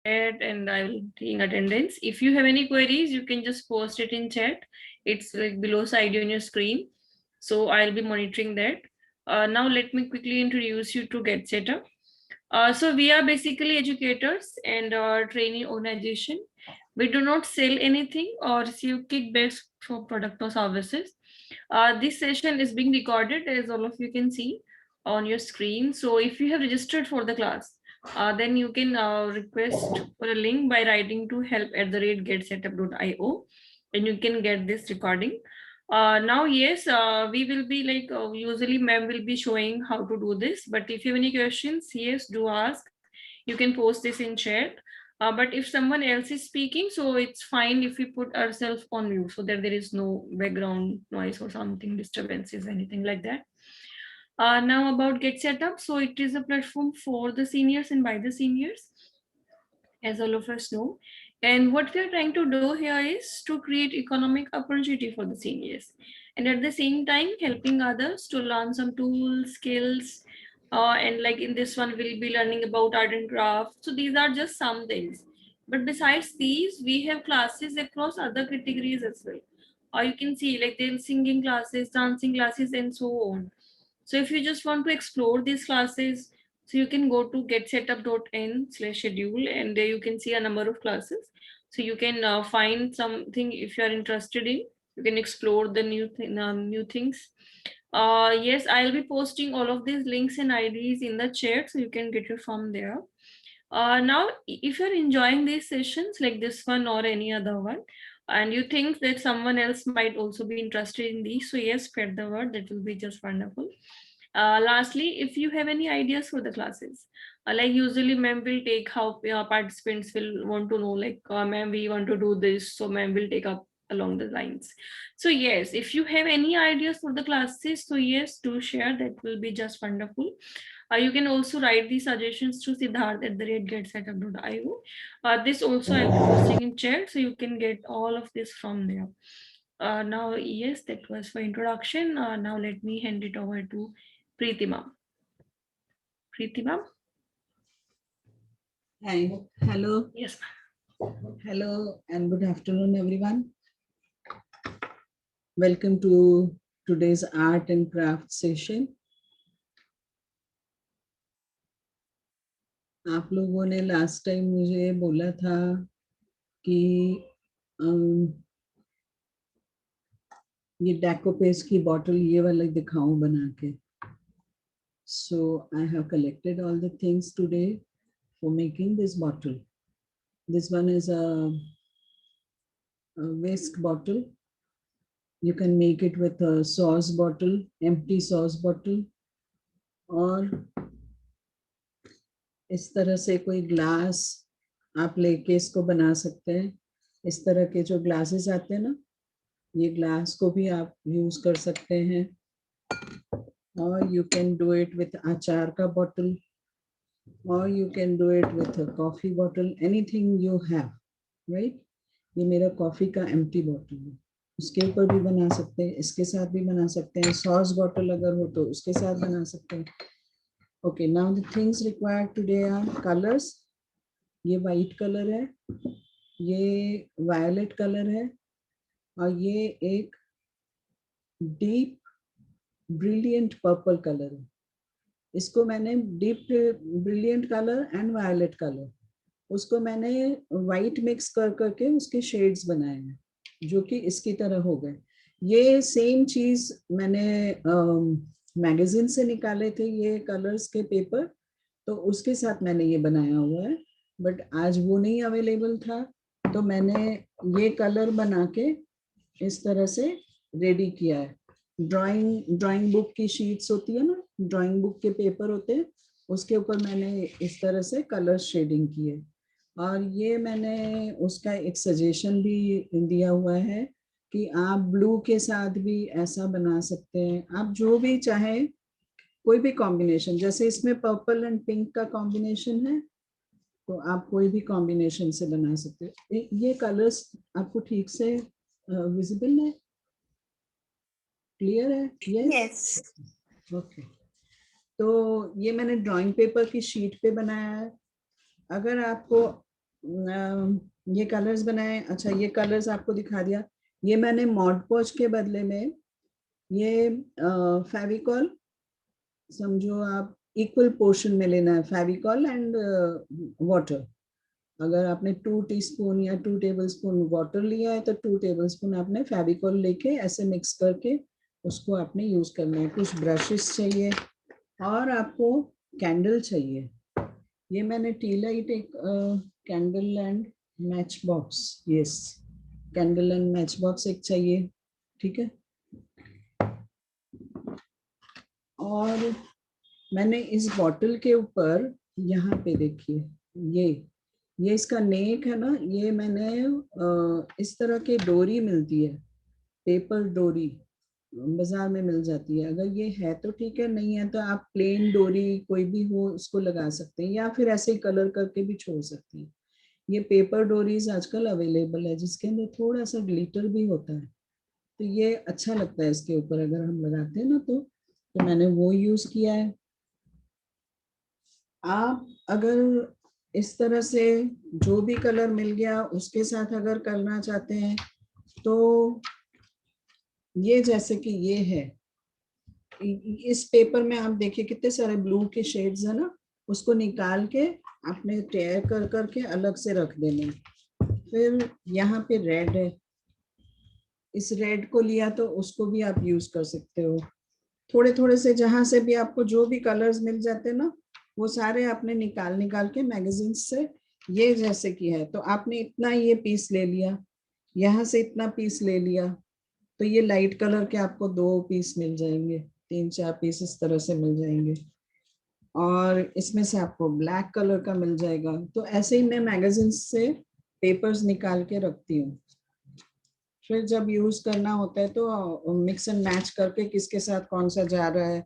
and I will be in attendance. If you have any queries, you can just post it in chat. It's like below side on your screen. So I'll be monitoring that. Now let me quickly introduce you to Get Setup. So we are basically educators and training organization. We do not sell anything or receive kickbacks for product or services. This session is being recorded, as all of you can see on your screen. So if you have registered for the class, then you can request for a link by writing to help@getsetup.io, and you can get this recording. Now, yes, we will be like usually ma'am will be showing how to do this. But if you have any questions, yes, do ask. You can post this in chat. But if someone else is speaking, so it's fine if we put ourselves on mute so that there is no background noise or something, disturbances, anything like that. Now about Get Setup. So it is a platform for the seniors and by the seniors, as all of us know. And what we are trying to do here is to create economic opportunity for the seniors, and at the same time helping others to learn some tools, skills, and like in this one we'll be learning about art and craft. So these are just some things. But besides these, we have classes across other categories as well. Or you can see like there's singing classes, dancing classes, and so on. So if you just want to explore these classes, so you can go to getsetup.in/schedule, and there you can see a number of classes. So you can find something if you are interested in. You can explore the new things. Yes, I'll be posting all of these links and IDs in the chat, so you can get it from there. Now, if you're enjoying these sessions like this one or any other one, and you think that someone else might also be interested in these, so yes, spread the word. That will be just wonderful. Lastly, if you have any ideas for the classes, like usually ma'am will take how participants will want to know, like ma'am, we want to do this, so ma'am will take up along the lines. So yes, if you have any ideas for the classes, so yes, do share. That will be just wonderful. You can also write the suggestions to siddharth@getsetup.io. This also I'll be posting in chat, so you can get all of this from there. Now, yes, that was for introduction. Now let me hand it over to Preeti ma'am. Preeti ma'am? Hi, hello. Yes. Hello and good afternoon, everyone. Welcome to today's art and craft session. आप लोगों ने last time मुझे बोला था कि ये डेकोपेस की bottle ये वाला दिखाऊं बना के. So I have collected all the things today for making this bottle. This one is a waste bottle. You can make it with a sauce bottle, empty sauce bottle, और इस तरह से कोई ग्लास आप लेके इसको बना सकते हैं. इस तरह के जो ग्लासेस आते हैं ना, ये ग्लास को भी आप यूज कर सकते हैं. और you can do it with अचार का बॉटल, और you can do it with coffee bottle, anything you have, right. ये मेरा कॉफी का एम्प्टी बॉटल है. उसके ऊपर भी बना सकते हैं, इसके साथ भी बना सकते हैं. सॉस बॉटल अगर हो तो उसके साथ बना सकते हैं. Okay, now the things required today are colors. ये white color है, ये violet color है, और ये एक deep brilliant purple color है. इसको मैंने deep brilliant color and violet color, उसको मैंने white mix कर करके उसके shades बनाए हैं जो कि इसकी तरह हो गए. ये सेम चीज मैंने मैगजीन से निकाले थे ये कलर्स के पेपर, तो उसके साथ मैंने ये बनाया हुआ है. बट आज वो नहीं अवेलेबल था, तो मैंने ये कलर बना के इस तरह से रेडी किया है. ड्राइंग बुक की शीट्स होती है ना, ड्राइंग बुक के पेपर होते हैं, उसके ऊपर मैंने इस तरह से कलर शेडिंग की है. और ये मैंने उसका एक सजेशन भी दिया हुआ है कि आप ब्लू के साथ भी ऐसा बना सकते हैं. आप जो भी चाहें, कोई भी कॉम्बिनेशन, जैसे इसमें पर्पल एंड पिंक का कॉम्बिनेशन है, तो आप कोई भी कॉम्बिनेशन से बना सकते हैं. ये कलर्स आपको ठीक से विजिबल है, क्लियर है? यस. ओके. तो ये मैंने ड्राइंग पेपर की शीट पे बनाया है. अगर आपको ये कलर्स बनाए। अच्छा, ये कलर्स आपको दिखा दिया। ये मैंने मॉड पॉच के बदले में ये फेविकॉल, समझो आप इक्वल पोर्शन में लेना है, फेविकॉल एंड वाटर। अगर आपने 2 टीस्पून या 2 टेबलस्पून वाटर लिया है तो 2 टेबलस्पून आपने फेविकॉल लेके ऐसे मिक्स करके उसको आपने यूज करना है। कुछ ब्रशेस चाहिए और आपको कैंडल चाहिए। ये मैंने टी लाइट एक candle and match box, yes, candle and match box एक चाहिए, ठीक है। और मैंने इस बॉटल के ऊपर यहाँ पे देखिए, ये इसका नेक है ना, ये मैंने इस तरह के डोरी मिलती है, पेपर डोरी बाजार में मिल जाती है। अगर ये है तो ठीक है, नहीं है तो आप प्लेन डोरी कोई भी हो उसको लगा सकते हैं, या फिर ऐसे ही कलर करके भी छोड़ सकते हैं। ये पेपर डोरीज आजकल अवेलेबल है जिसके अंदर थोड़ा सा ग्लिटर भी होता है, तो ये अच्छा लगता है इसके ऊपर अगर हम लगाते हैं ना तो मैंने वो यूज किया है। आप अगर इस तरह से जो भी कलर मिल गया उसके साथ अगर करना चाहते हैं तो ये जैसे कि ये है, इस पेपर में आप देखिए कितने सारे ब्लू के शेड्स है ना, उसको निकाल के आपने टेयर कर करके अलग से रख देना है। फिर यहाँ पे रेड है, इस रेड को लिया तो उसको भी आप यूज कर सकते हो। थोड़े थोड़े से जहां से भी आपको जो भी कलर्स मिल जाते हैं ना, वो सारे आपने निकाल निकाल के मैगजीन से, ये जैसे कि है तो आपने इतना ये पीस ले लिया, यहाँ से इतना पीस ले लिया, तो ये लाइट कलर के आपको 2 पीस मिल जाएंगे, 3-4 पीस इस तरह से मिल जाएंगे। और इसमें से आपको ब्लैक कलर का मिल जाएगा। तो ऐसे ही मैं मैगजीन से पेपर्स निकाल के रखती हूँ, फिर जब यूज करना होता है तो मिक्स एंड मैच करके किसके साथ कौन सा जा रहा है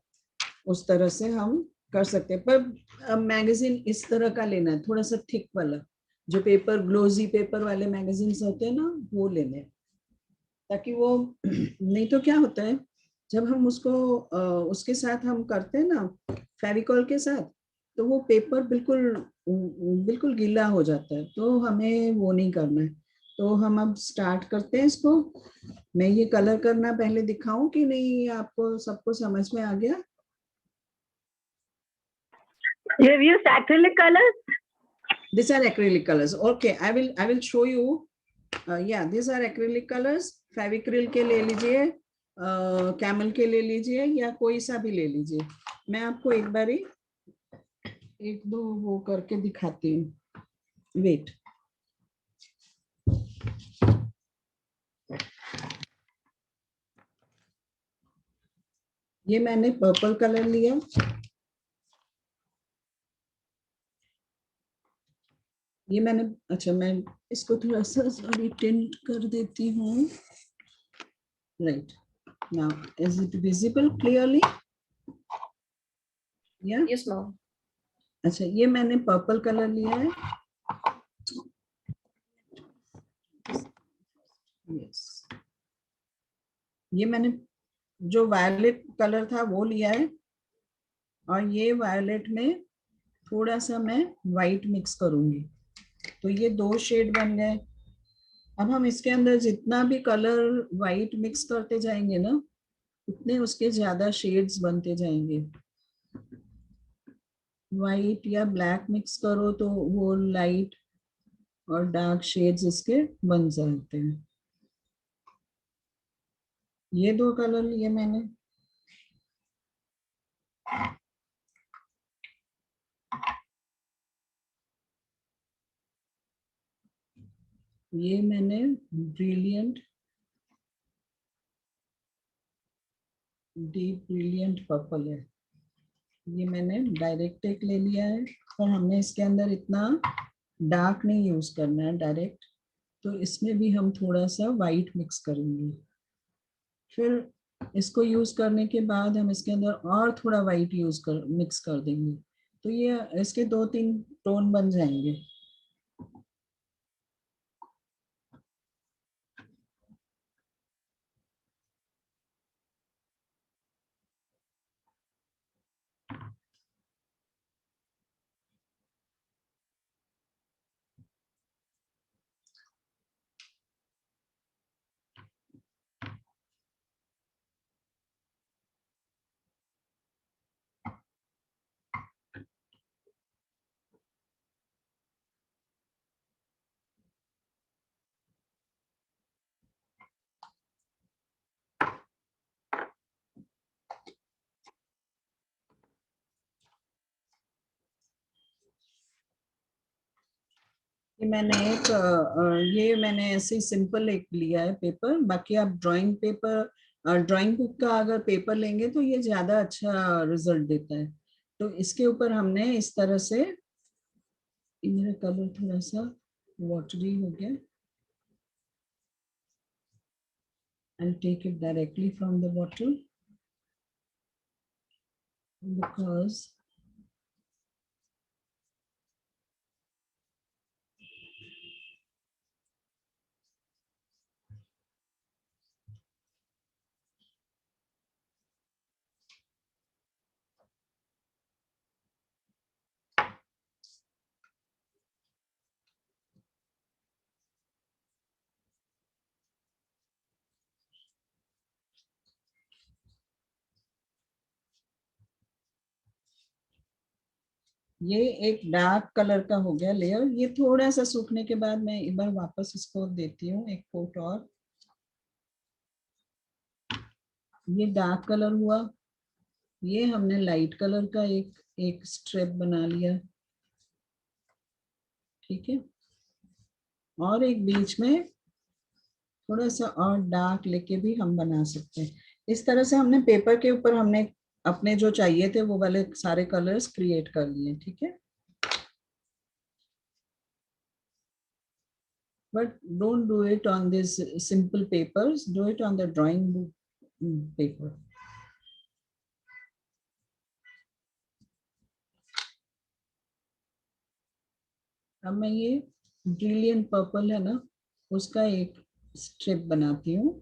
उस तरह से हम कर सकते हैं। पर मैगजीन इस तरह का लेना है, थोड़ा सा थिक वाला, जो पेपर ग्लोजी पेपर वाले मैगजीन होते हैं ना वो लेने हैं, ताकि वो नहीं तो क्या होता है जब हम उसको उसके साथ हम करते हैं ना फेविकॉल के साथ, तो वो पेपर बिल्कुल बिल्कुल गीला हो जाता है, तो हमें वो नहीं करना है। तो हम अब स्टार्ट करते हैं इसको। मैं ये कलर करना पहले दिखाऊं कि नहीं, आपको सबको समझ में आ गया? You have used acrylic colors? These are acrylic colors. Okay, I will show you. Yeah, these are acrylic colors. Fevicryl के ले लीजिए, कैमल के ले लीजिए, या कोई सा भी ले लीजिए। मैं आपको एक बारी एक दो वो करके दिखाती हूँ, वेट। ये मैंने पर्पल कलर लिया, ये मैंने, अच्छा मैं इसको थोड़ा सा सॉरी टिंट कर देती हूँ। Right, now is it visible clearly? या Yes, ma'am. अच्छा, ये मैंने पर्पल कलर लिया है। यस, ये मैंने जो वायलेट कलर था वो लिया है, और ये वायलेट में थोड़ा सा मैं वाइट मिक्स करूंगी, तो ये 2 शेड बन गए। अब हम इसके अंदर जितना भी कलर वाइट मिक्स करते जाएंगे ना, उतने उसके ज्यादा शेड्स बनते जाएंगे। वाइट या ब्लैक मिक्स करो तो वो लाइट और डार्क शेड्स इसके बन जाते हैं। ये 2 कलर लिए मैंने। ये मैंने ब्रिलियंट, डीप ब्रिलियंट पर्पल है, ये मैंने डायरेक्ट एक ले लिया है, पर हमने इसके अंदर इतना डार्क नहीं यूज करना है डायरेक्ट, तो इसमें भी हम थोड़ा सा वाइट मिक्स करेंगे। फिर इसको यूज करने के बाद हम इसके अंदर और थोड़ा वाइट यूज कर मिक्स कर देंगे, तो ये इसके 2-3 टोन बन जाएंगे। ये मैंने ऐसे सिंपल एक लिया है पेपर। बाकी आप ड्राइंग पेपर, ड्राइंग बुक का अगर पेपर लेंगे तो ये ज्यादा अच्छा रिजल्ट देता है। तो इसके ऊपर हमने इस तरह से, मेरा कलर थोड़ा सा वाटरी हो गया। I'll take it directly from the bottle because ये एक डार्क कलर का हो गया लेयर। ये थोड़ा सा सूखने के बाद मैं एक बार वापस इसको देती हूँ एक कोट और। ये डार्क कलर हुआ। ये हमने लाइट कलर का एक एक स्ट्रिप बना लिया, ठीक है। और एक बीच में थोड़ा सा और डार्क लेके भी हम बना सकते हैं। इस तरह से हमने पेपर के ऊपर हमने अपने जो चाहिए थे वो वाले सारे कलर्स क्रिएट कर लिए, ठीक है। But don't do it on these simple papers. Do it on the drawing book paper. अब मैं ये ब्रिलियंट पर्पल है ना, उसका एक स्ट्रिप बनाती हूँ।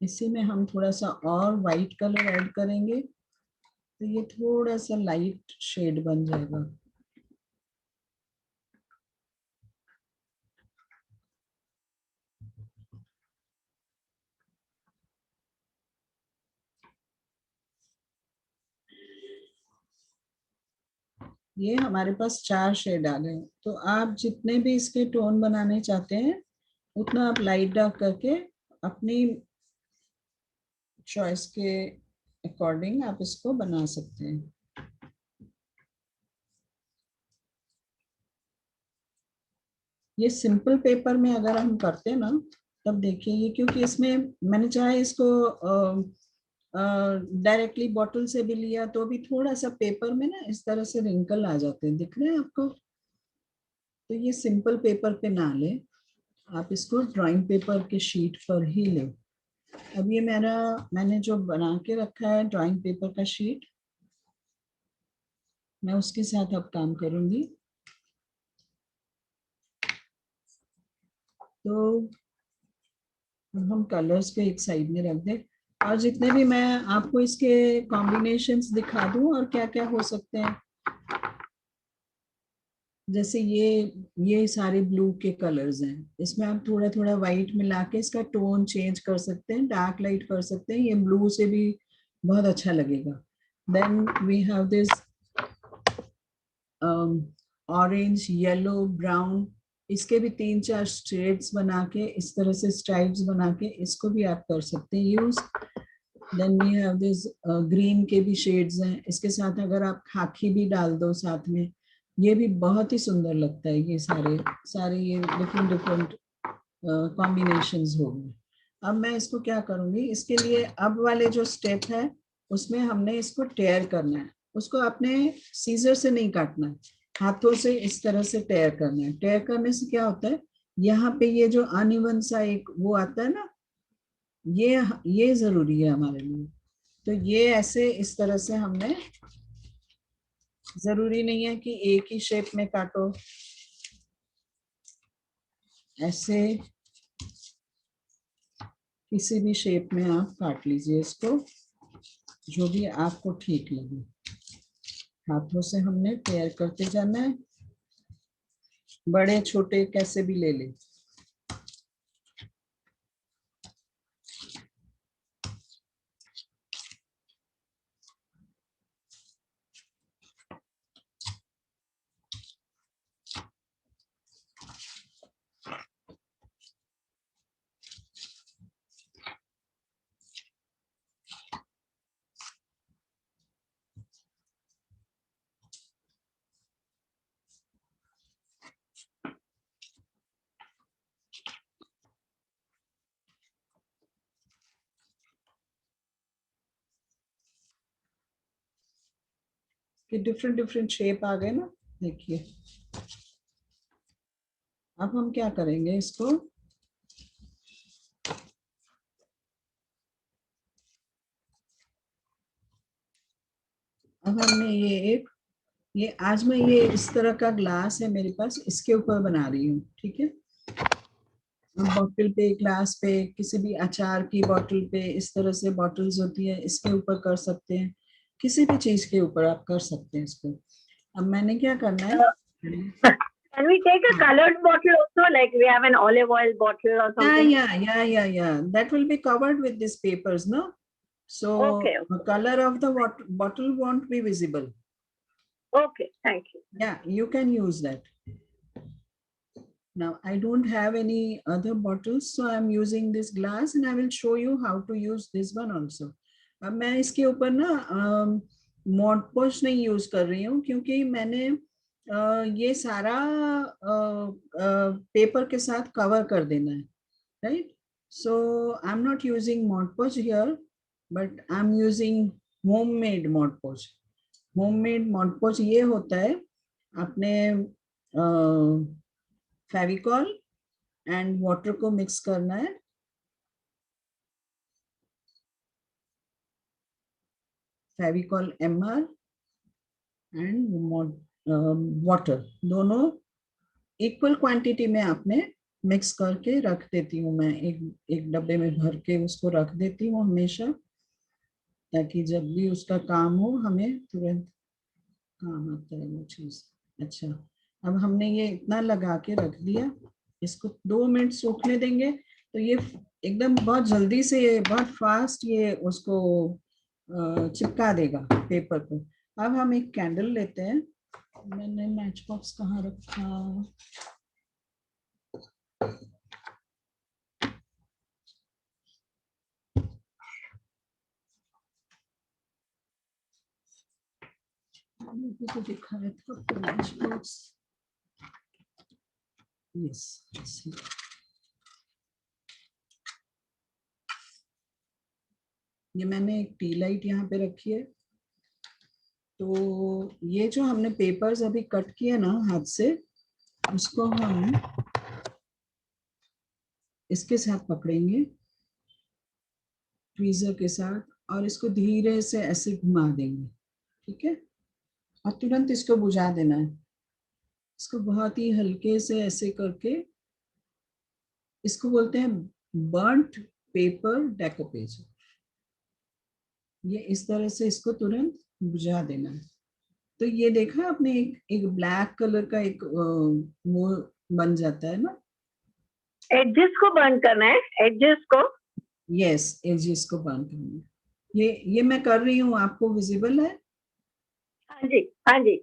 इसी में हम थोड़ा सा और वाइट कलर ऐड करेंगे तो ये थोड़ा सा लाइट शेड बन जाएगा। ये हमारे पास 4 शेड आ गए। तो आप जितने भी इसके टोन बनाने चाहते हैं उतना आप लाइट डार्क करके अपनी चॉइस के अकॉर्डिंग आप इसको बना सकते हैं। ये सिंपल पेपर में अगर हम करते हैं ना, तब देखिए ये, क्योंकि इसमें मैंने चाहे इसको डायरेक्टली बॉटल से भी लिया तो भी थोड़ा सा पेपर में ना इस तरह से रिंकल आ जाते हैं, दिख रहे हैं आपको। तो ये सिंपल पेपर पे ना ले, आप इसको ड्राइंग पेपर के शीट पर ही ले। अब ये मैंने जो बना के रखा है ड्राइंग पेपर का शीट, मैं उसके साथ अब काम करूंगी। तो हम कलर्स को एक साइड में रख दें और जितने भी मैं आपको इसके कॉम्बिनेशंस दिखा दूं और क्या क्या हो सकते हैं। जैसे ये सारे ब्लू के कलर्स हैं, इसमें आप थोड़ा थोड़ा वाइट मिला के इसका टोन चेंज कर सकते हैं, डार्क लाइट कर सकते हैं। ये ब्लू से भी बहुत अच्छा लगेगा। Then we have this orange, yellow, brown. इसके भी 3-4 शेड्स बना के इस तरह से स्ट्राइप्स बना के इसको भी आप कर सकते हैं use. Then we have this green के भी शेड्स हैं। इसके साथ अगर आप खाकी भी डाल दो साथ में, ये भी बहुत ही सुंदर लगता है। ये सारे सारे ये डिफरेंट डिफरेंट कॉम्बिनेशंस हो गए। अब मैं इसको क्या करूंगी, इसके लिए अब वाले जो स्टेप है उसमें हमने इसको टेयर करना है। उसको अपने सीजर से नहीं काटना है, हाथों से इस तरह से टेयर करना है। टेयर करने से क्या होता है, यहाँ पे ये जो अनइवन सा एक वो आता है ना, ये जरूरी है हमारे लिए। तो ये ऐसे इस तरह से हमने, जरूरी नहीं है कि एक ही शेप में काटो, ऐसे किसी भी शेप में आप काट लीजिए इसको, जो भी आपको ठीक लगे। हाथों से हमने टेयर करते जाना है, बड़े छोटे कैसे भी ले ले। कि डिफरेंट डिफरेंट शेप आ गए ना, देखिए। अब हम क्या करेंगे इसको, अब हमने ये आज मैं ये इस तरह का ग्लास है मेरे पास, इसके ऊपर बना रही हूँ, ठीक है। बॉटल पे, ग्लास पे, किसी भी अचार की बॉटल पे, इस तरह से बॉटल्स होती है, इसके ऊपर कर सकते हैं, किसी भी चीज के ऊपर आप कर सकते हैं इसको। अब मैंने क्या करना है, Can we take a colored bottle also? Like we have an olive oil bottle or something? yeah, that will be covered with these papers, no? So Okay. the color of the bottle won't be visible. Okay. Thank you. Yeah, you can use that. Now I don't have any other bottles, so I'm using this glass and I will show you how to use this one also. अब मैं इसके ऊपर ना mod पॉच नहीं use कर रही हूँ, क्योंकि मैंने ये सारा पेपर के साथ कवर कर देना है, right? So I'm not using Mod Podge here, but I'm using homemade Mod Podge. Homemade Mod Podge ये होता है, आपने फेविकॉल एंड वाटर को मिक्स करना है, फेविकॉल MR एंड वाटर, दोनों इक्वल क्वांटिटी में आपने मिक्स करके रख देती हूँ मैं, एक डब्बे में भर के उसको रख देती हूँ हमेशा, ताकि जब भी उसका काम हो हमें तुरंत काम आता है वो चीज। अच्छा, अब हमने ये इतना लगा के रख दिया, इसको 2 मिनट सूखने देंगे, तो ये एकदम बहुत जल्दी से, ये बहुत फास्ट ये उसको चिपका देगा पेपर को। अब हम एक कैंडल लेते हैं, मैंने मैच बॉक्स कहाँ रखा, तो दिखा है तो मैच बॉक्स, यस। ये मैंने एक टी लाइट यहाँ पे रखी है, तो ये जो हमने पेपर्स अभी कट किए ना हाथ से, उसको हम इसके साथ पकड़ेंगे, ट्वीजर के साथ, और इसको धीरे से ऐसे घुमा देंगे, ठीक है। और तुरंत इसको बुझा देना है, इसको बहुत ही हल्के से ऐसे करके, इसको बोलते हैं बर्न्ट पेपर डेकोपेज। ये इस तरह से इसको तुरंत बुझा देना है। तो ये देखा आपने, एक ब्लैक कलर का एक वो बन जाता है ना, एजेस को बर्न करना है, एजेस को। यस, एजेस को बर्न करना है। ये मैं कर रही हूँ, आपको विजिबल है? हाँ जी, हाँ जी।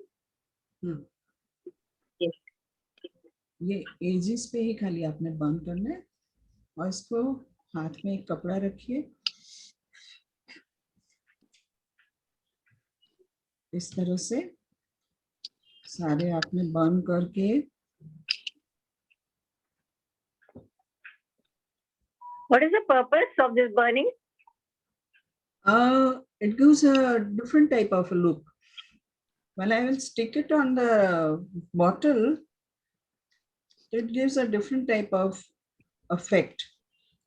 ये एजेस पे ही खाली आपने बर्न करना है, और इसको हाथ में एक कपड़ा रखिए, इस तरह से सारे आपने बर्न करके। What is the purpose of this burning? It gives a different type of a look. When I will stick it on the bottle, it gives a different type of effect.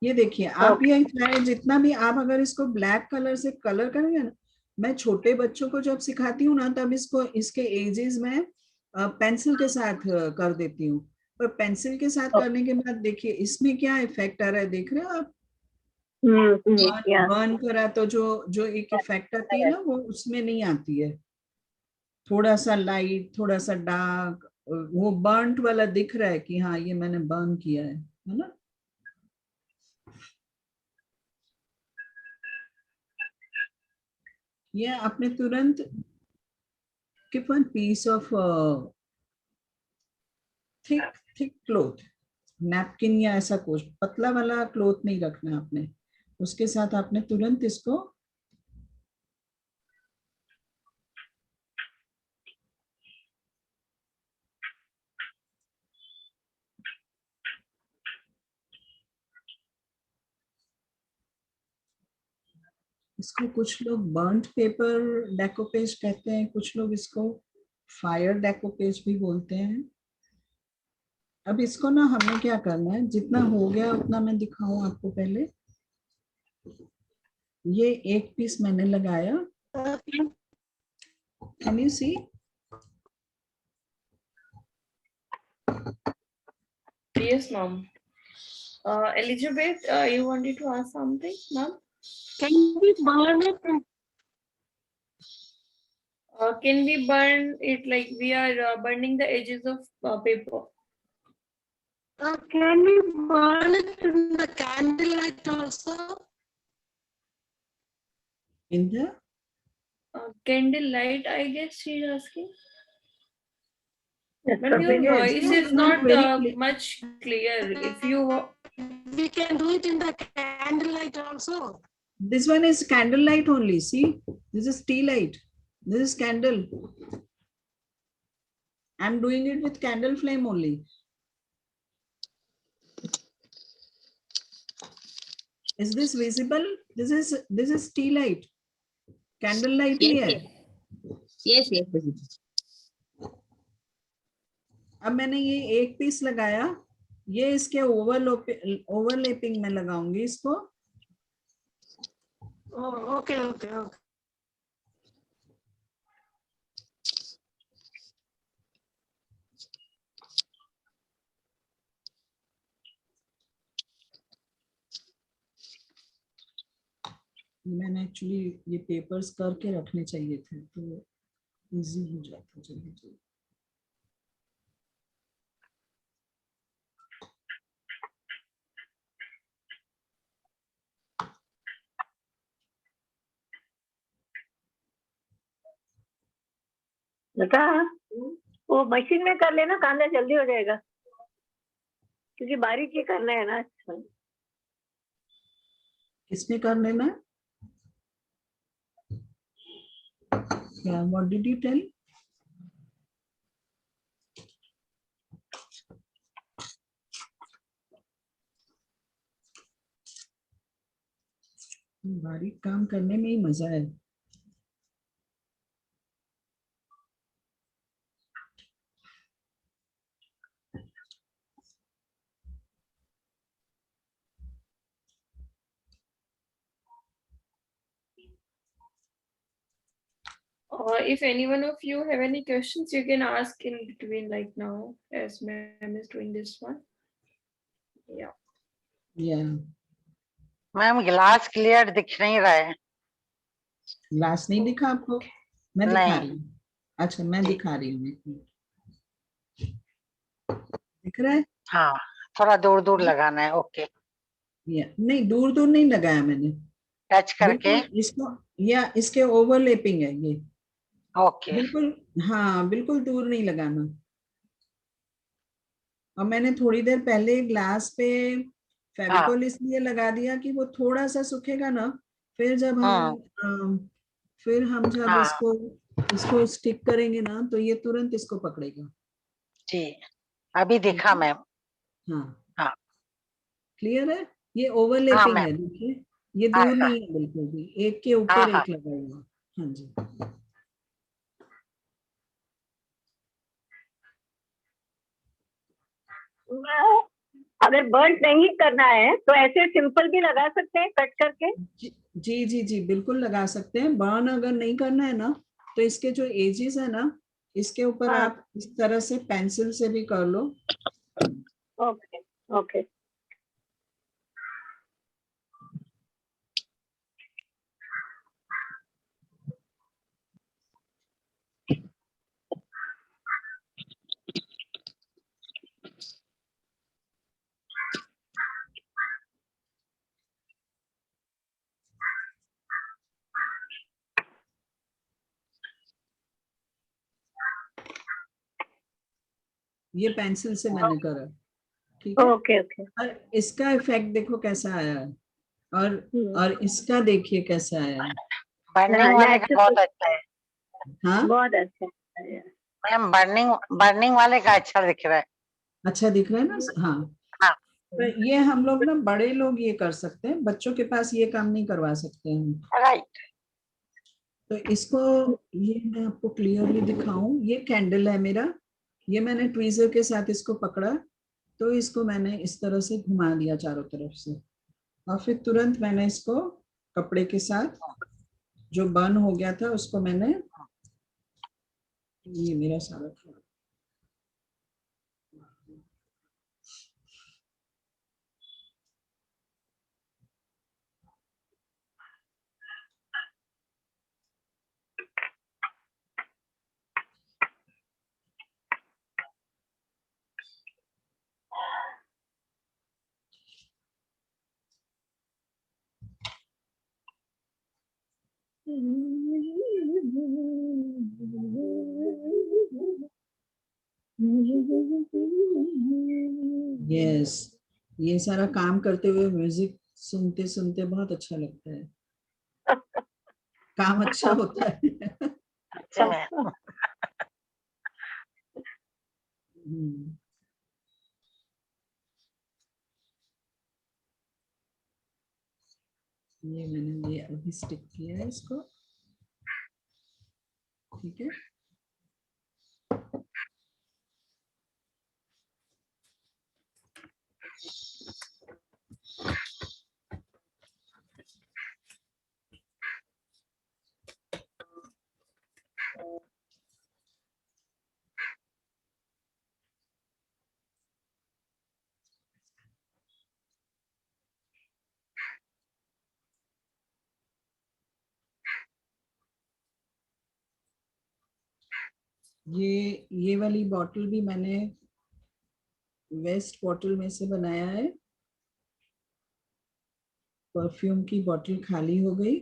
ये देखिए आप, ये चाहे जितना भी आप अगर इसको ब्लैक कलर से कलर करेंगे ना, मैं छोटे बच्चों को जब सिखाती हूँ ना, तब इसको इसके एजेस में पेंसिल के साथ कर देती हूँ, पर पेंसिल के साथ करने के बाद देखिए इसमें क्या इफेक्ट आ रहा है, देख रहे हो आप? Yeah. बर्न करा तो जो जो एक इफेक्ट आती है ना, वो उसमें नहीं आती है। थोड़ा सा लाइट, थोड़ा सा डार्क, वो बर्न्ट वाला दिख रहा है कि हाँ ये मैंने बर्न किया है ना। ये आपने तुरंत keep one piece of thick cloth, napkin या ऐसा कुछ पतला वाला क्लोथ नहीं रखना आपने, उसके साथ आपने तुरंत इसको इसको कुछ लोग बर्न्ट पेपर डेकोपेज कहते हैं, कुछ लोग इसको फायर डेकोपेज भी बोलते हैं। अब इसको ना हमें क्या करना है, जितना हो गया उतना मैं दिखाऊं आपको। पहले ये एक पीस मैंने लगाया, can you see? Yes, ma'am. Elizabeth, you wanted to ask something, ma'am? Can we burn it? Can we burn it like we are burning the edges of paper? Can we burn it in the candlelight also? In the Candle light, I guess she's asking. Yes, But your Yes, voice it's is not not very clear. much clear. If you We can do it in the candlelight also. This one is candlelight only. See, this is tea light. This is candle. I'm doing it with candle flame only. Is this visible? This is tea light. Candle light ही है। Yes, yes. अब मैंने ये एक piece लगाया, ये इसके overlapping में लगाऊंगी इसको। Oh, okay, okay, okay. मैंने एक्चुअली ये पेपर्स करके रखने चाहिए थे तो इजी हो जाता जल्दी जल्दी। बेटा वो मशीन में कर लेना, कांदा जल्दी हो जाएगा, क्योंकि बारीक ही करना है ना। किसमें कर लेना? क्या? What did you tell? बारीक काम करने में ही मजा है। if any one of you have any questions, you can ask in between, like now, as ma'am is doing this one. Yeah. Yeah. Ma'am glass clear दिख नहीं रहा है। ग्लास नहीं दिखा आपको? मैं दिखा नहीं। रही हूँ। अच्छा, मैं दिखा रही हूँ। दिख रहा है? हाँ, थोड़ा दूर दूर लगाना है। ओके, नहीं, दूर दूर नहीं लगाया मैंने, टच करके। बिल्कुल इसको, या इसके ओवरलैपिंग है ये। ओके, बिल्कुल, हाँ बिल्कुल दूर नहीं लगाना। और मैंने थोड़ी देर पहले ग्लास पे फेविकोल इसलिए लगा दिया कि वो थोड़ा सा सूखेगा ना, फिर जब हम जब हाँ। इसको स्टिक करेंगे ना तो ये तुरंत इसको पकड़ेगा। जी, अभी दिखा मैम। हाँ हाँ, क्लियर है? ये हाँ ओवरलैपिंग मैम। है, देखिए ये हाँ, दूर हाँ। नहीं है बिल्कुल भी, एक के ऊपर हाँ, हाँ। एक लगा हुआ। हाँ जी। अगर बर्न नहीं करना है तो ऐसे सिंपल भी लगा सकते हैं कट करके। जी जी जी बिल्कुल लगा सकते हैं। बर्न अगर नहीं करना है ना तो इसके जो एजेस है ना, इसके ऊपर हाँ। आप इस तरह से पेंसिल से भी कर लो। Okay okay. ये पेंसिल से मैंने करा, ठीक है? Okay okay. और इसका इफेक्ट देखो कैसा आया है, और इसका देखिए कैसा आया है। बर्निंग वाले का बहुत अच्छा है। हाँ बहुत अच्छा है मैम, बर्निंग वाले का अच्छा दिख रहा है। अच्छा दिख रहा है ना? हाँ हाँ। तो ये हम लोग ना बड़े लोग ये कर सकते हैं, बच्चों के पास ये काम नहीं करवा सकते हम। Right. तो इसको ये मैं आपको क्लियरली दिखाऊं, ये कैंडल है मेरा, ये मैंने ट्वीजर के साथ इसको पकड़ा, तो इसको मैंने इस तरह से घुमा दिया चारों तरफ से, और फिर तुरंत मैंने इसको कपड़े के साथ जो बर्न हो गया था उसको मैंने, ये मेरा सारा था। यस, ये सारा काम करते हुए म्यूजिक सुनते सुनते बहुत अच्छा लगता है, काम अच्छा होता है। अच्छा मैम। हम्म, ये मैंने ये अभी स्टिक किया है इसको, ठीक है। ये वाली बॉटल भी मैंने वेस्ट बॉटल में से बनाया है, परफ्यूम की बॉटल खाली हो गई,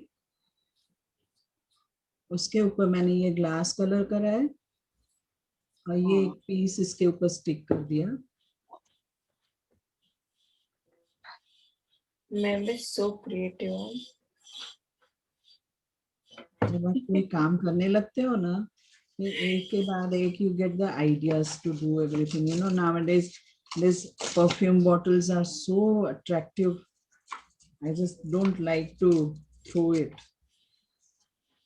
उसके ऊपर मैंने ये ग्लास कलर करा है, और ये एक पीस इसके ऊपर स्टिक कर दिया। Ma'am is so creative. जब आप कोई काम करने लगते हो ना, फिर एक के बाद एक you get the ideas to do everything. You know, nowadays these perfume bottles are so attractive. I just don't like to throw it.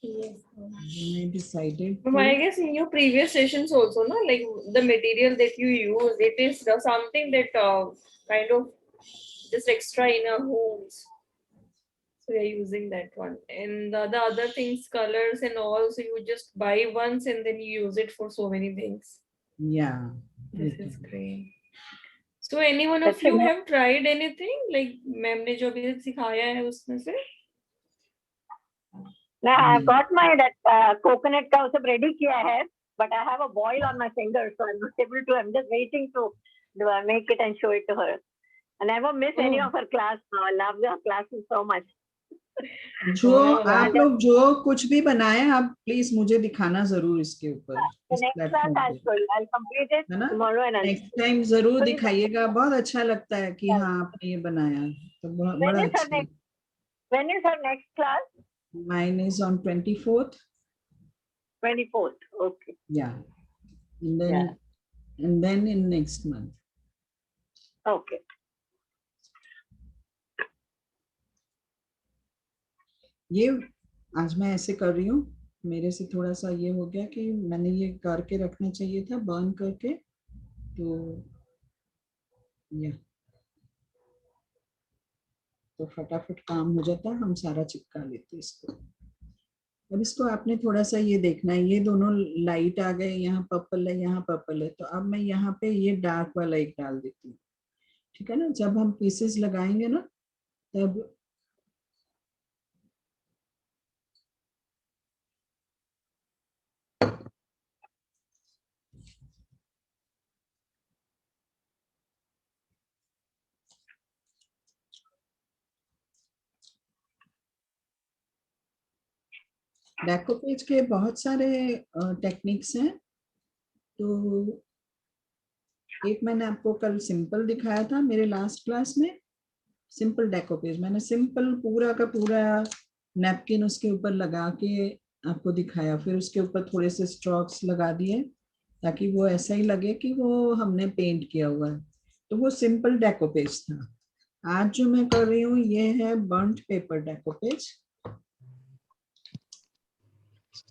Yes. Then I decided Ma'am, I to, guess in your previous sessions also, no, like the material that you use, it is something that kind of just extra in our homes. So we are using that one. And the other things, colors and all, so you just buy once and then you use it for so many things. yeah. This you is can. great. So any one of अच्छा, you मैं have tried anything? Like ma'am ने जो अभी तक सिखाया है उसमें से? I've got my that coconut का सब ready किया है, but I have a boil on my finger, so I'm not able to. I'm just waiting to make it and show it to her. I never miss any of her class. I love her classes so much. जो हाँ, आप लोग जो कुछ भी बनाए आप please मुझे दिखाना जरूर इसके ऊपर, The इस next class प्लेटफॉर्म I'll पे, show you. I'll complete it है ना। tomorrow and I'll. Next time जरूर So, दिखाइएगा, बहुत अच्छा लगता है कि Yeah. हाँ आपने ये बनाया, तो When बड़ा is her अच्छा। next? When is her next class? Mine is on 24th. 24th. Okay. Yeah, and then Yeah. in next month. Okay. ये आज मैं ऐसे कर रही हूँ, मेरे से थोड़ा सा ये हो गया कि मैंने ये करके रखना चाहिए था बर्न करके, तो या तो फटाफट काम हो जाता, हम सारा चिपका लेते इसको। अब इसको आपने थोड़ा सा ये देखना है, ये दोनों लाइट आ गए, यहाँ पर्पल है यहाँ पर्पल है, तो अब मैं यहाँ पे ये डार्क वाला एक डाल देती हूँ, ठीक है ना। जब हम पीसेस लगाएंगे ना तब डेकोपेज के बहुत सारे टेक्निक्स हैं, तो एक मैंने आपको कल सिंपल दिखाया था मेरे लास्ट क्लास में, सिंपल डेकोपेज मैंने सिंपल पूरा का पूरा नैपकिन उसके ऊपर लगा के आपको दिखाया, फिर उसके ऊपर थोड़े से स्ट्रोक्स लगा दिए ताकि वो ऐसा ही लगे कि वो हमने पेंट किया हुआ है। तो वो सिंपल डेकोपेज था। आज जो मैं कर रही हूँ ये है बर्न्ट पेपर डेकोपेज।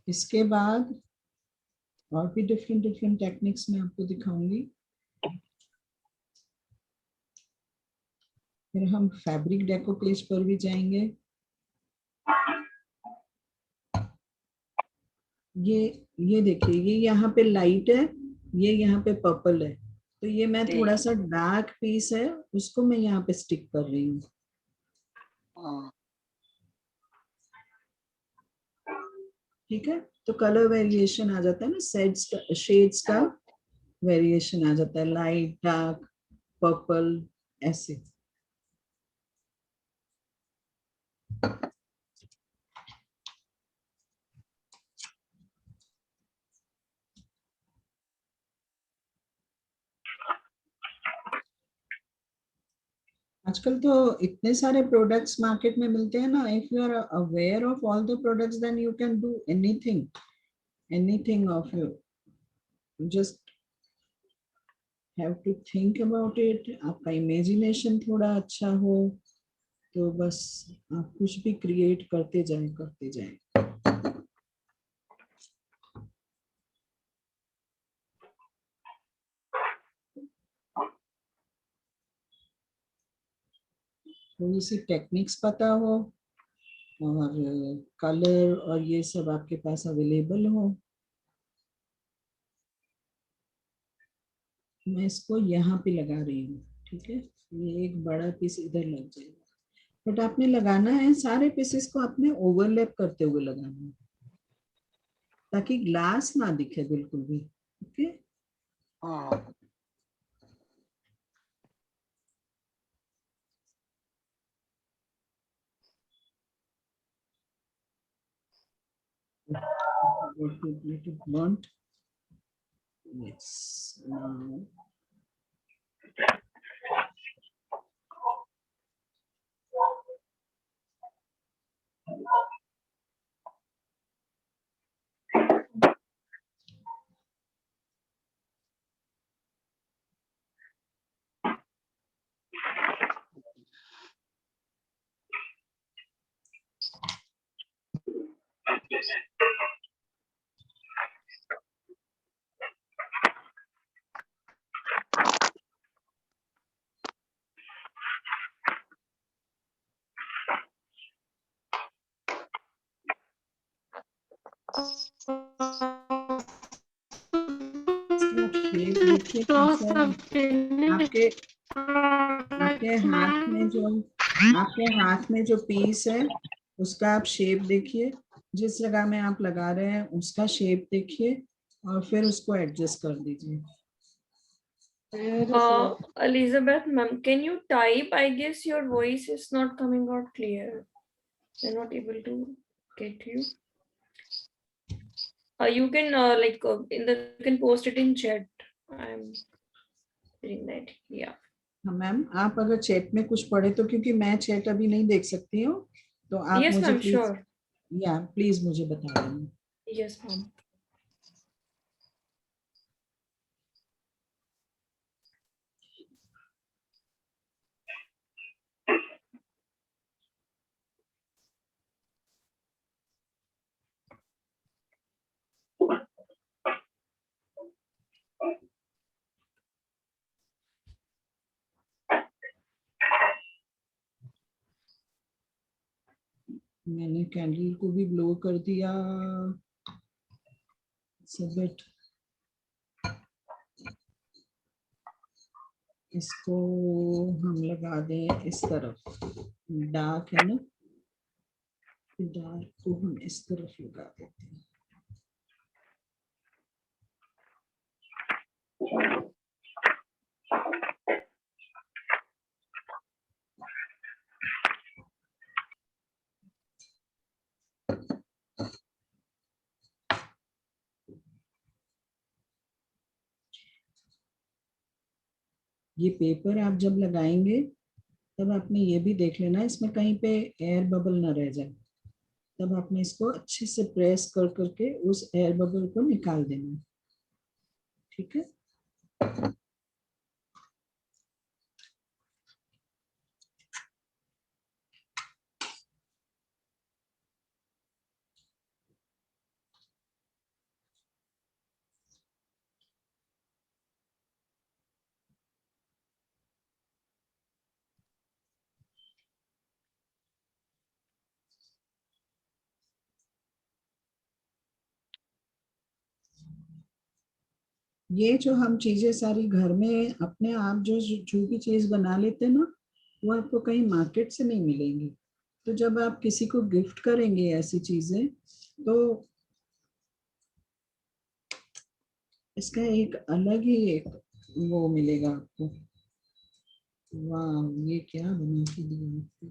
इसके बाद और भी डिफरेंट डिफरेंट टेक्निक्स मैं आपको दिखाऊंगी। फिर हम फैब्रिक डेकोपेज पर भी जाएंगे। ये देखिए, ये यहाँ पे लाइट है, ये यहाँ पे पर्पल है, तो ये मैं थोड़ा सा डार्क पीस है उसको मैं यहाँ पे स्टिक कर रही हूँ। हाँ, ठीक है, तो कलर वेरिएशन आ जाता है ना, शेड्स का वेरिएशन आ जाता है, लाइट डार्क पर्पल ऐसे। आजकल तो इतने सारे प्रोडक्ट्स मार्केट में मिलते हैं ना, if you are aware of all the products then you can do anything, anything of you just have to think about it. आपका इमेजिनेशन थोड़ा अच्छा हो तो बस आप कुछ भी क्रिएट करते जाएं। थोड़ी सी टेक्निक्स पता हो और कलर और ये सब आपके पास अवेलेबल हो। मैं इसको यहाँ पे लगा रही हूँ, ठीक है, ये एक बड़ा पीस इधर लग जाएगा, बट आपने लगाना है सारे पीसेस को आपने ओवरलैप करते हुए लगाना है ताकि ग्लास ना दिखे बिल्कुल भी। ओके, हाँ, burnt. Yes, now इसका शेप देखिए कैसा है। आपके आपके हाथ में जो पीस है उसका आप शेप देखिए, जिस जगह में आप लगा रहे हैं उसका शेप देखिए और फिर उसको एडजस्ट कर दीजिए। Elizabeth, ma'am, can you type? I guess your voice is not coming out clear. They're not able to get you. You can you can post it in chat. I'm doing that. Yeah. हाँ ma'am, आप अगर chat में कुछ पढ़े तो, क्योंकि मैं chat अभी नहीं देख सकती हूँ, तो आप Yes, मुझे ma'am. Please, Sure. या प्लीज मुझे बता देना। Yes, ma'am. मैंने कैंडल को भी ब्लो कर दिया सबमिट। इसको हम लगा दें इस तरफ, डार्क है ना, डार्क को हम इस तरफ लगा देते हैं। ये पेपर आप जब लगाएंगे तब आपने ये भी देख लेना इसमें कहीं पे एयर बबल ना रह जाए, तब आपने इसको अच्छे से प्रेस कर करके उस एयर बबल को निकाल देना, ठीक है। ये जो हम चीजें सारी घर में अपने आप जो भी चीज बना लेते हैं ना, वो आपको कहीं मार्केट से नहीं मिलेंगी। तो जब आप किसी को गिफ्ट करेंगे ऐसी चीजें, तो इसका एक अलग ही एक वो मिलेगा आपको। वाह, ये क्या बना के दिया,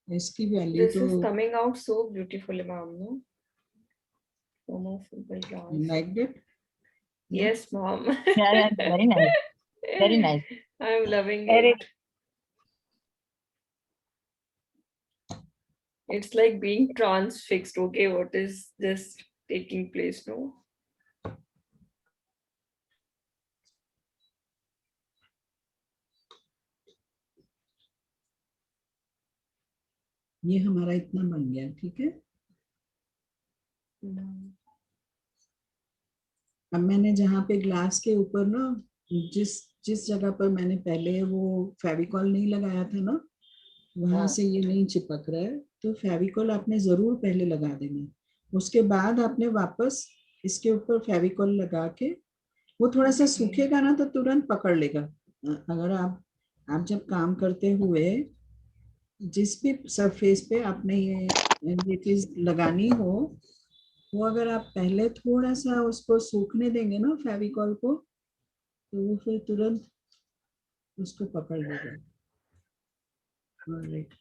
इसकी वैल्यू This तो। is coming out so beautifully, ma'am. No? So much simple class. Like it. Yes, mom. Yeah, very nice. Very nice. I'm loving Very it. It's like being transfixed. Okay, what is this taking place? No. ये हमारा इतना बन गया, ठीक है। No. अब मैंने जहाँ पे ग्लास के ऊपर ना, जिस जिस जगह पर मैंने पहले वो फेविकॉल नहीं लगाया था ना, वहां हाँ। से ये नहीं चिपक रहा है, तो फेविकॉल आपने जरूर पहले लगा देना। उसके बाद आपने वापस इसके ऊपर फेविकॉल लगा के, वो थोड़ा सा सूखेगा ना तो तुरंत पकड़ लेगा। अगर आप जब काम करते हुए जिस भी सरफेस पे आपने ये चीज लगानी हो, वो अगर आप पहले थोड़ा सा उसको सूखने देंगे ना फेविकॉल को, तो वो फिर तुरंत उसको पकड़ लेगा। Alright.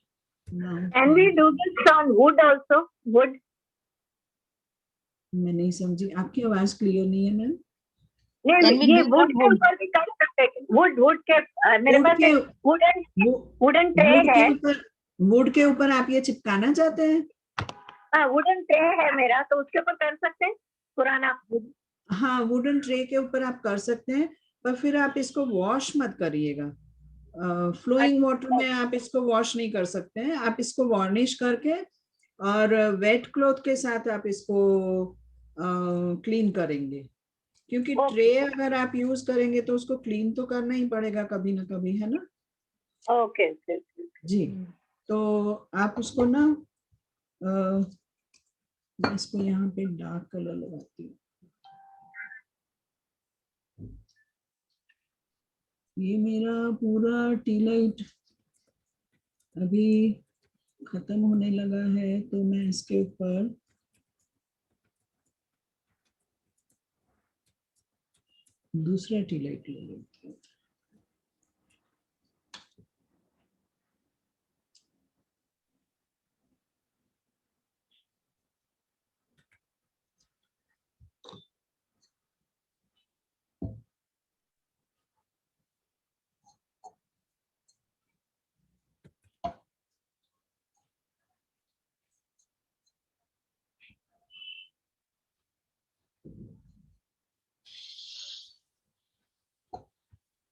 Now, Can we do this on wood also? Wood? मैं नहीं समझी, आपकी आवाज क्लियर नहीं है मैम। नहीं, Can we ये do wood on के wood? ऊपर भी कर सकते हैं। wood के मेरे वुड पास के एक wooden वो tray वुड के है। ऊपर वुड के ऊपर आप ये चिपकाना चाहते हैं? हाँ, wooden tray है मेरा, तो उसके ऊपर कर सकते हैं पुराना। हाँ, वुडन ट्रे के ऊपर आप कर सकते हैं, पर फिर आप इसको वॉश मत करिएगा। फ्लोइंग वाटर में आप इसको वॉश नहीं कर सकते हैं। आप इसको वार्निश करके और वेट क्लॉथ के साथ आप इसको क्लीन करेंगे, क्योंकि Okay. ट्रे अगर आप यूज करेंगे तो उसको क्लीन तो करना ही पड़ेगा कभी ना कभी, है ना ओके जी। तो आप उसको ना मैं इसको यहाँ पे डार्क कलर लगाती हूँ। ये मेरा पूरा टी लाइट अभी खत्म होने लगा है, तो मैं इसके ऊपर दूसरा टी लाइट ले लेती हूँ।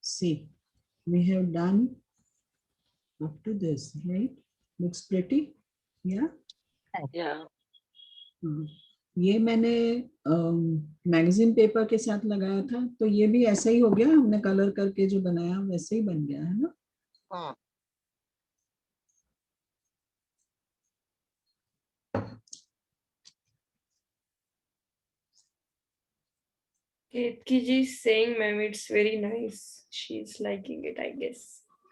See, we have done up to this, right? Looks pretty, yeah. Yeah. ये मैंने मैगजीन पेपर के साथ लगाया था, तो ये भी ऐसा ही हो गया। हमने कलर करके जो बनाया वैसे ही बन गया, है ना। हाँ। Ketki ji is saying, ma'am, it's very nice. She's liking it, I guess.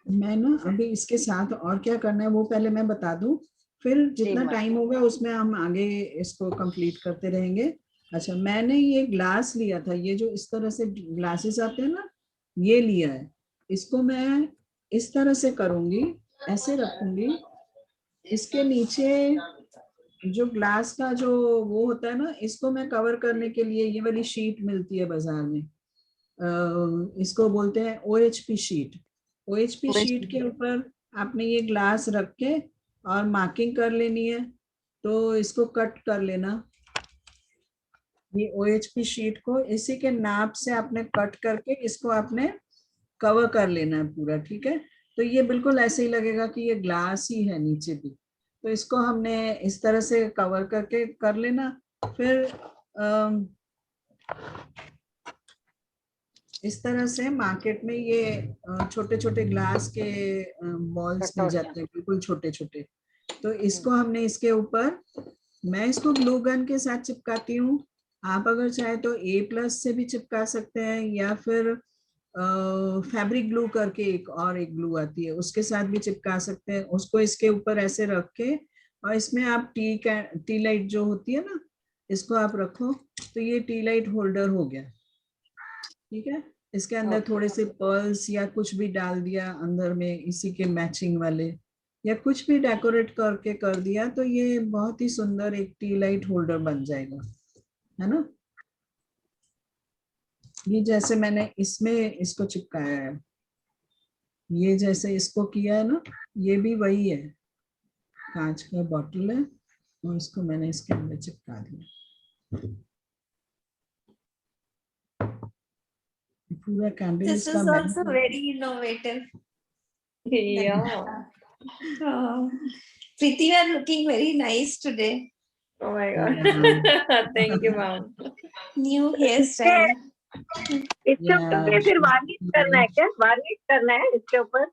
मैं ना अभी इसके साथ और क्या करना है वो पहले मैं बता दूं, फिर जितना मैम। टाइम होगा उसमें हम आगे इसको कंप्लीट करते रहेंगे। अच्छा, मैंने ये ग्लास लिया था, ये जो इस तरह से ग्लासेस आते हैं ना, ये लिया है। इसको मैं इस तरह से करूंगी, ऐसे रखूंगी। इसके नीचे जो ग्लास का जो वो होता है ना, इसको मैं कवर करने के लिए ये वाली शीट मिलती है बाजार में, इसको बोलते हैं OHP शीट। OHP शीट के ऊपर आपने ये ग्लास रख के और मार्किंग कर लेनी है, तो इसको कट कर लेना। ये OHP शीट को इसी के नाप से आपने कट करके इसको आपने कवर कर लेना है पूरा, ठीक है। तो ये बिल्कुल ऐसे ही लगेगा कि ये ग्लास ही है नीचे भी। तो इसको हमने इस तरह से कवर करके कर लेना। फिर इस तरह से मार्केट में ये छोटे छोटे ग्लास के बॉल्स मिल जाते हैं, बिल्कुल छोटे छोटे। तो इसको हमने इसके ऊपर मैं इसको ग्लू गन के साथ चिपकाती हूँ। आप अगर चाहे तो A+ से भी चिपका सकते हैं, या फिर फैब्रिक ग्लू करके एक ग्लू आती है, उसके साथ भी चिपका सकते हैं। उसको इसके ऊपर ऐसे रख के, और इसमें आप टी लाइट जो होती है ना, इसको आप रखो, तो ये टी लाइट होल्डर हो गया। ठीक है, इसके अंदर Okay. थोड़े से पर्ल्स या कुछ भी डाल दिया अंदर में, इसी के मैचिंग वाले, या कुछ भी डेकोरेट करके कर दिया, तो ये बहुत ही सुंदर एक टी लाइट होल्डर बन जाएगा, है ना। ये जैसे मैंने इसमें इसको चिपकाया है, ये जैसे इसको किया है ना, ये भी वही है, कांच का बॉटल है, और इसको मैंने इसके अंदर चिपका दिया। पूरा कैंडल This इसका is also मैंने very innovative. Yeah. Oh, Preeti, you are looking very nice today. Oh my god. Yeah. Thank you, ma'am. New hairstyle. इसके ऊपर Yeah, फिर वार्निश करना है क्या? वार्निश करना है इसके ऊपर?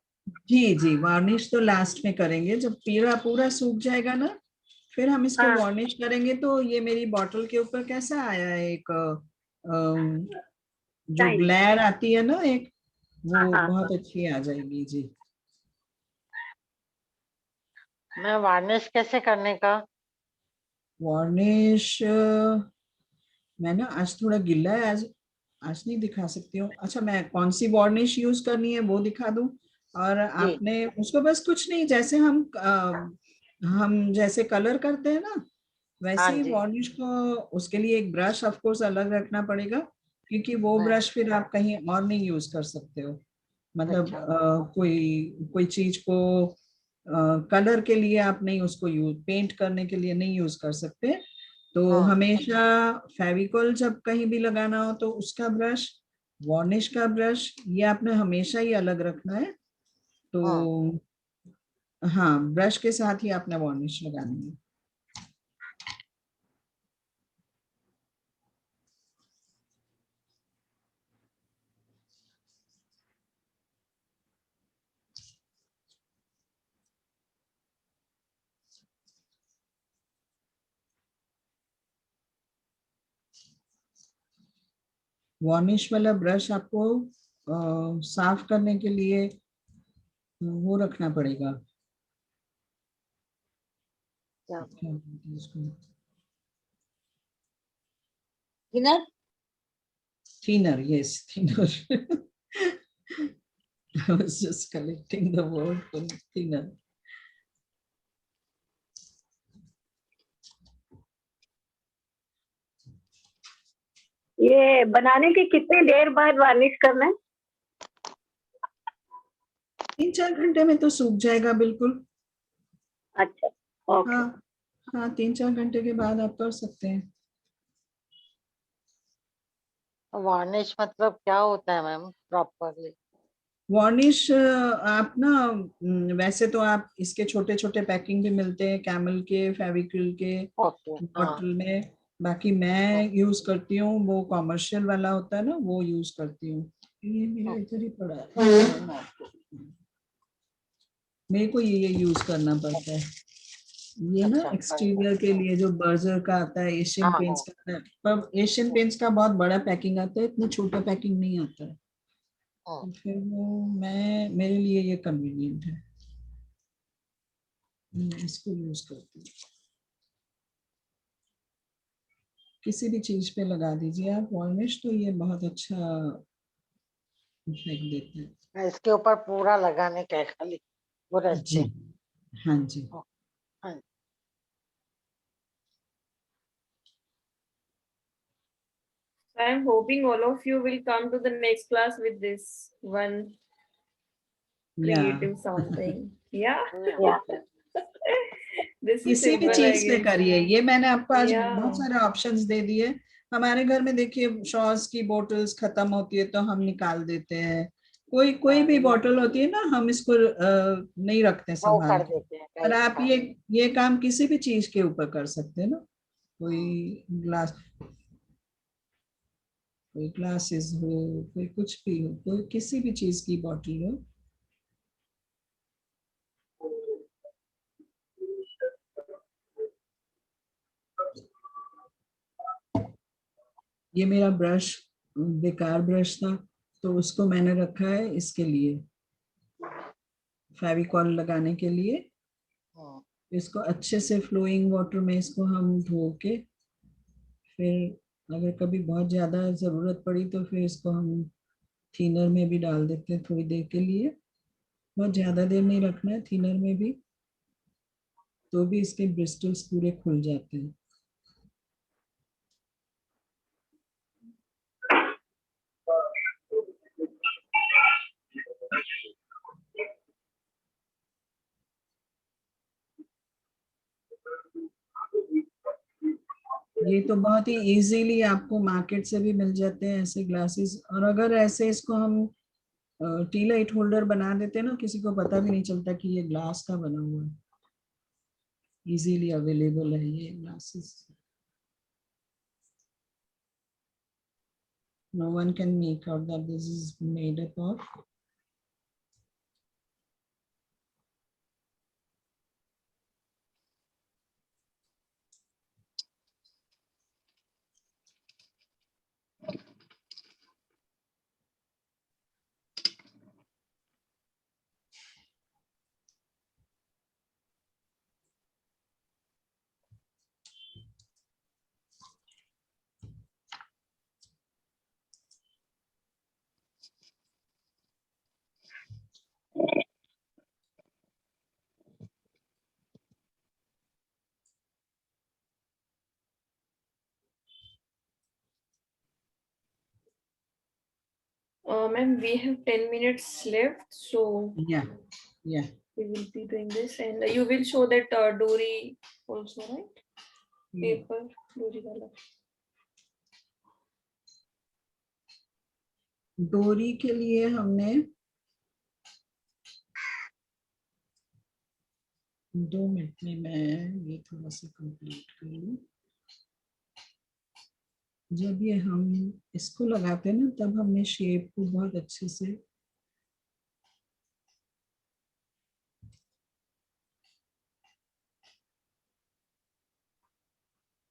जी जी, वार्निश तो लास्ट में करेंगे, जब पूरा पूरा सूख जाएगा ना, फिर हम इसको हाँ। वार्निश करेंगे। तो ये मेरी बॉटल के ऊपर कैसा आया है, एक जो Nice. ग्लेयर आती है ना एक, वो हाँ। बहुत अच्छी आ जाएगी जी। मैं वार्निश कैसे करने का? वार्निश मैं ना आज थोड़ा गिल्ला है, आज नहीं दिखा सकती हूँ। अच्छा, मैं कौन सी वार्निश यूज करनी है वो दिखा दूं। और जी। आपने उसको बस कुछ नहीं, जैसे हम जैसे कलर करते हैं ना, वैसे हाँ ही जी। वार्निश को, उसके लिए एक ब्रश ऑफ कोर्स अलग रखना पड़ेगा, क्योंकि वो हाँ, ब्रश फिर आप कहीं और नहीं यूज कर सकते हो। मतलब अच्छा। कोई कोई चीज को कलर के लिए आप नहीं उसको यूज, पेंट करने के लिए नहीं यूज कर सकते। तो हाँ, हमेशा फेविकॉल जब कहीं भी लगाना हो तो उसका ब्रश, वार्निश का ब्रश, ये आपने हमेशा ही अलग रखना है। हाँ। तो हाँ, ब्रश के साथ ही आपने वार्निश लगानी है। वार्निश वाला ब्रश आपको साफ करने के लिए वो रखना पड़ेगा, क्या? क्या बोलते हैं उसको, Thinner? Thinner. Yes, thinner. I was just collecting the word for thinner. ये बनाने के कितने देर बाद वार्निश करना है? 3-4 घंटे में तो सूख जाएगा बिल्कुल। अच्छा, ओके। हाँ हाँ, 3-4 घंटे के बाद आप कर सकते हैं। वार्निश मतलब क्या होता है मैम प्रॉपरली? वार्निश आप ना, वैसे तो आप इसके छोटे छोटे पैकिंग भी मिलते हैं, कैमल के, फेविक्रिल के ओके। हाँ। बॉटल में। बाकी मैं यूज करती हूँ वो कॉमर्शियल वाला होता है ना, वो यूज करती हूँ। ये मेरा इधर ही पड़ा है, मेरे को ये यूज करना पड़ता है। ये ना अच्छा, एक्सटीरियर के लिए जो बर्जर का आता है, एशियन हाँ पेंट्स हाँ। का आता है, पर एशियन पेंट्स का बहुत बड़ा पैकिंग आता है, इतना छोटा पैकिंग नहीं आता है। हाँ। तो फिर वो मैं, मेरे लिए ये कन्वीनियंट है, मैं इसको यूज करती हूँ। किसी भी चीज पे लगा दीजिए आप वार्निश, तो ये बहुत अच्छा इफेक्ट देता है। इसके ऊपर पूरा लगाने का है खाली ब्रश जी, से? हाँ जी। हाँ। I'm hoping all of you will come to the next class with this one या creative something. Yeah. या This is किसी भी simple, I चीज पे guess. करिए, ये मैंने आपको आज बहुत Yeah. सारे ऑप्शंस दे दिए। हमारे घर में देखिए, सॉस की बोतल्स खत्म होती है तो हम निकाल देते हैं, कोई कोई भी बोतल होती है ना, हम इसको नहीं रखते वो संभाल कर के। देते हैं पर राइट। आप हाँ। ये काम किसी भी चीज के ऊपर कर सकते हैं ना। कोई ग्लास, कोई ग्लासेस हो, कोई कुछ भी हो, कोई किसी भी चीज की बॉटल हो। ये मेरा ब्रश बेकार ब्रश था, तो उसको मैंने रखा है इसके लिए, फेविकॉल लगाने के लिए। इसको अच्छे से फ्लोइंग वाटर में इसको हम धो के, फिर अगर कभी बहुत ज्यादा जरूरत पड़ी तो फिर इसको हम थिनर में भी डाल देते हैं थोड़ी देर के लिए। बहुत ज्यादा देर नहीं रखना है थिनर में भी, तो भी इसके ब्रिस्टल्स पूरे खुल जाते हैं। ये तो बहुत ही इजीली आपको मार्केट से भी मिल जाते हैं ऐसे ग्लासेस। और अगर ऐसे इसको हम टी लाइट होल्डर बना देते हैं ना, किसी को पता भी नहीं चलता कि ये ग्लास का बना हुआ है। इजीली अवेलेबल है ये glasses, no one can make out that this is made up of. Ma'am, we have 10 minutes left, so Yeah, yeah. we will be doing this, and you will show that Dory also, right? Paper Dory wala. डोरी के लिए हमने 2 minute में मैं ये थोड़ा सा complete कर लूं। जब ये हम इसको लगाते हैं ना, तब हमने शेप को बहुत अच्छे से,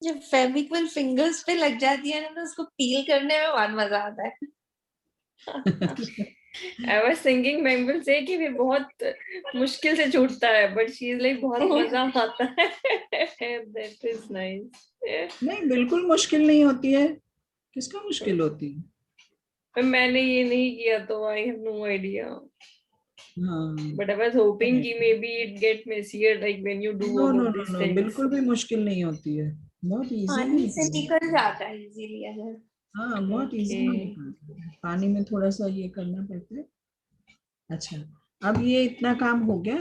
जब फेविक्विक फिंगर्स पे लग जाती है ना, तो उसको पील करने में बहुत मजा आता है। I was thinking ma'am will say कि भी बहुत मुश्किल से छूटता है, but she is like बहुत मजा आता है। That is nice. नहीं बिल्कुल मुश्किल नहीं होती है। किसका मुश्किल होती है? मैंने ये नहीं किया तो I have no idea. हाँ, But I was hoping कि maybe it get messier like when you do know all no of no these no, things. बिल्कुल भी मुश्किल नहीं होती है, बहुत इजीली पानी से निकल निकल जाता है इजीली अगर। हाँ, बहुत इजीली निकलता है। पानी में थोड़ा सा ये करना पड़ता है। अच्छा, अब ये इतना काम हो गया।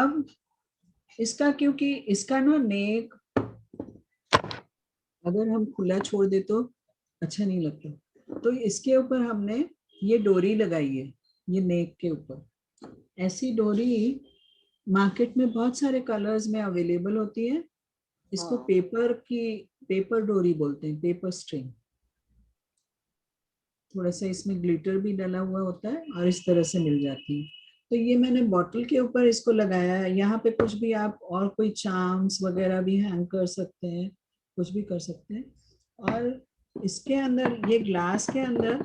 अब इसका, क्योंकि इसका ना नेक अगर हम खुला छोड़ दे तो अच्छा नहीं लगता, तो इसके ऊपर हमने ये डोरी लगाई है, ये नेक के ऊपर। ऐसी डोरी मार्केट में बहुत सारे कलर्स में अवेलेबल होती है। इसको पेपर डोरी बोलते हैं, पेपर स्ट्रिंग। थोड़ा सा इसमें ग्लिटर भी डला हुआ होता है और इस तरह से मिल जाती है। तो ये मैंने बॉटल के ऊपर इसको लगाया है। यहाँ पे कुछ भी आप और कोई चार्म्स वगैरह भी हैंग कर सकते हैं, कुछ भी कर सकते हैं। और इसके अंदर, ये ग्लास के अंदर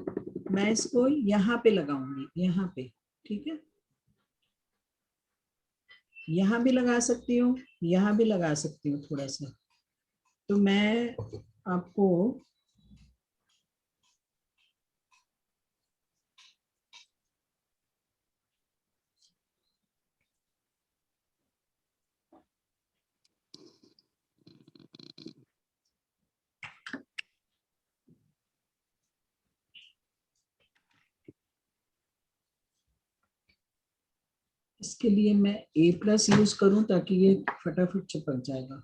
मैं इसको यहाँ पे लगाऊंगी, यहाँ पे, ठीक है। यहाँ भी लगा सकती हूँ, यहाँ भी लगा सकती हूँ थोड़ा सा। तो मैं आपको इसके लिए मैं A+ यूज करूं ताकि ये फटाफट चिपक जाएगा।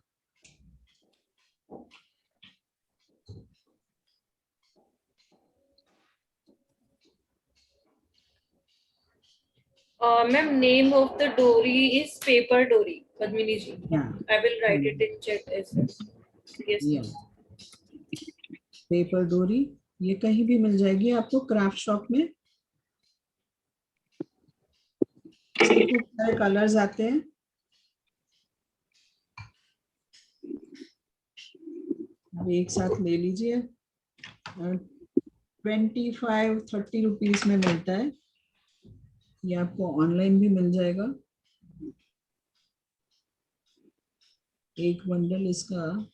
Ma'am, name of the dory is paper dory, Padmini ji. Yeah. I will write it in chat as well. Yes. Yeah. Paper डोरी ये कहीं भी मिल जाएगी आपको क्राफ्ट शॉप में। खूब सारे कलर्स आते हैं। अब एक साथ ले लीजिए। 25-30 रुपीज में मिलता है, ये आपको ऑनलाइन भी मिल जाएगा। एक बंडल इसका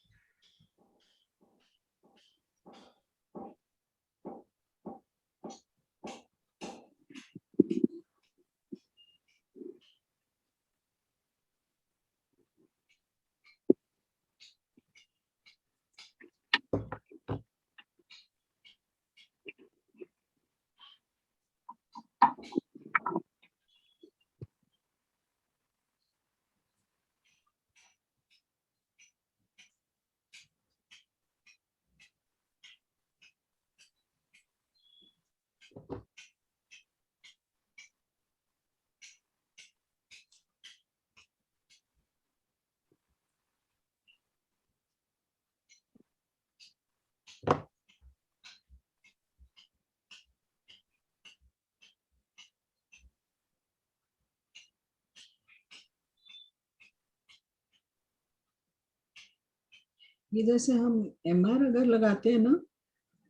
ये जैसे हम MR अगर लगाते हैं ना,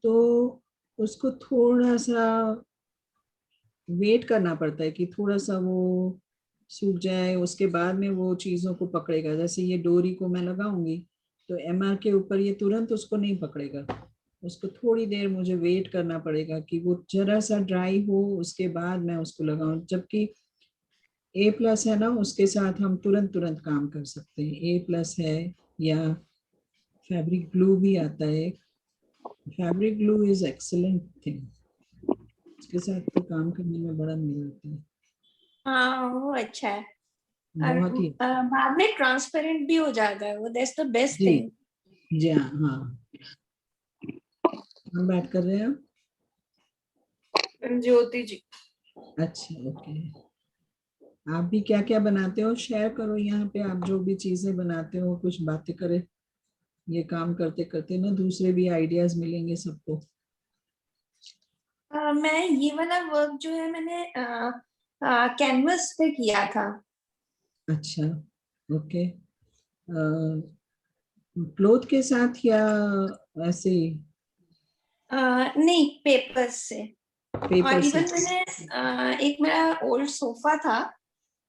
तो उसको थोड़ा सा वेट करना पड़ता है कि थोड़ा सा वो सूख जाए, उसके बाद में वो चीजों को पकड़ेगा। जैसे ये डोरी को मैं लगाऊंगी तो MR के ऊपर ये तुरंत उसको नहीं पकड़ेगा, उसको थोड़ी देर मुझे वेट करना पड़ेगा कि वो जरा सा ड्राई हो, उसके बाद मैं उसको लगाऊं। जबकि A+ है ना, उसके साथ हम तुरंत तुरंत काम कर सकते हैं। A+ है, या फैब्रिक ग्लू भी आता है। Fabric glue is excellent thing, उसके साथ तो काम करने में बड़ा मजा आता है, हाँ वो अच्छा है। और बहुत ही। बाद में ट्रांसपेरेंट भी हो जाता है वो, दैट्स द बेस्ट जी थिंग। जी हाँ हाँ। हम बात कर रहे हैं। ज्योति जी। अच्छा ओके, आप भी क्या क्या बनाते हो शेयर करो यहाँ पे। आप जो भी चीजें बनाते हो कुछ बातें करें, ये काम करते करते ना दूसरे भी आइडियाज मिलेंगे सबको। मैं ये वाला वर्क जो है मैंने कैनवस पे किया था। अच्छा ओके, क्लोथ के साथ या ऐसे ही? नहीं, पेपर से। पेपर और से? इवन मैंने एक मेरा ओल्ड सोफा था,